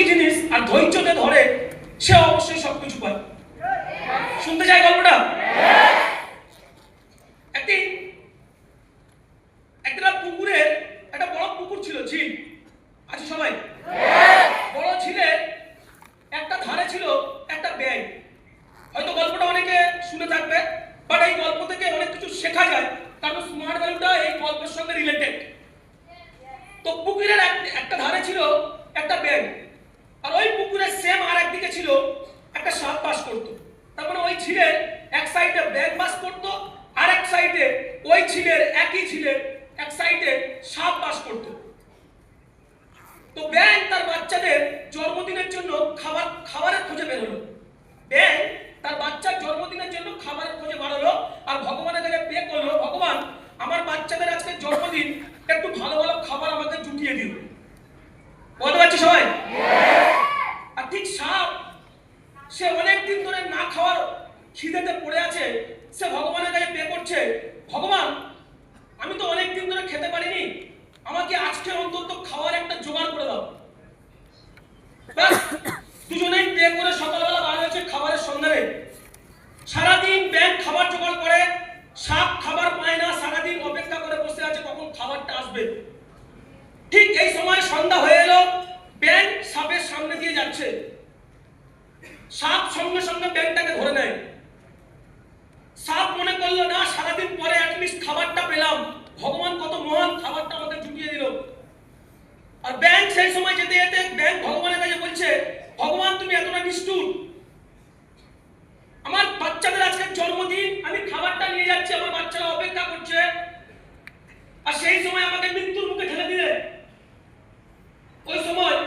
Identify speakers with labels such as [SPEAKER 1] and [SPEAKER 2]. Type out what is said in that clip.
[SPEAKER 1] জিনিস আর ধৈর্যতে ধরে সে অবশ্যই সবকিছু পায়। শুনতে চাই গল্পটা? একদিন একটা পুকুরে, একটা বড় পুকুর ছিল, ঝিল আছে সবাই। বড় ঝিলে একটা ধারে ছিল একটা ব্যাঙ। হয়তো গল্পটা অনেকে শুনে থাকবে, বাট এই গল্প থেকে অনেক কিছু শেখা যায়, কারণ স্মার্ট ভ্যালুটা এই গল্পের সঙ্গে রিলেটেড। তো পুকুরের একটা ধারে ছিল একটা ব্যাঙ, আর ওই পুকুরের সেম আর একদিকে ছিল একটা সাপ বাস করতো। তার মানে ওই ঝিলের এক সাইডে ব্যাঙ বাস করতো, আর এক সাইডে ওই ঝিলের, একই ঝিলের এক সাইডে সাপ বাস করতো। তো ব্যাঙ তার বাচ্চাদের জন্মদিনের জন্য খাবারের খোঁজে বেরোলো। ব্যাঙ তার বাচ্চার জন্মদিনের জন্য খাবারের খোঁজে বেরোলো আর ভগবানের কাছে প্রে করলো, ভগবান আমার বাচ্চাদের আজকে জন্মদিন, একটু ভালো ভালো খাবার আমাকে জুটিয়ে দিও। বলতে পারছি সবাই? আর ঠিক সাপ, সে অনেকদিন ধরে না খাওয়ার খিদেতে পড়ে আছে, সে ভগবানের কাছে প্রে করছে, ভগবান আমি তো অনেকদিন ধরে খেতে পারিনি, আমাকে আজকে অন্তত খাওয়ার একটা জোগাড় করে দাও। দুজনেই প্রে করে সকালবেলা বার হয়েছে খাবারের সন্ধানে। সারাদিন ব্যাঙ খাবার জোগাড় করে, সাপ খাবার পায় না, সারাদিন অপেক্ষা করে বসে আছে কখন খাবারটা আসবে। ঠিক এই সময় সন্ধ্যা হয়ে এলো, ব্যাঙ সাপের সামনে দিয়ে যাচ্ছে, সাপ সঙ্গে সঙ্গে ব্যাঙটাকে ধরে নেয়। সাপ মনে করলো না, সারাদিন পরে অ্যাটলিস্ট খাবারটা পেলাম, ভগবান কত মহান, খাবারটা আমাকে জুটিয়ে দিল। আর ব্যাঙ সেই সময় যেতে যেতে ব্যাঙ ভগবানের কাছে বলছে, ভগবান তুমি এতটা নিষ্ঠুর, আমার বাচ্চাদের আজকে জন্মদিন, আমি খাবারটা নিয়ে যাচ্ছি, আমার বাচ্চারা অপেক্ষা করছে, আর সেই সময় আমাকে মৃত্যুর মুখে ঠেলে দিলে। ওই সময়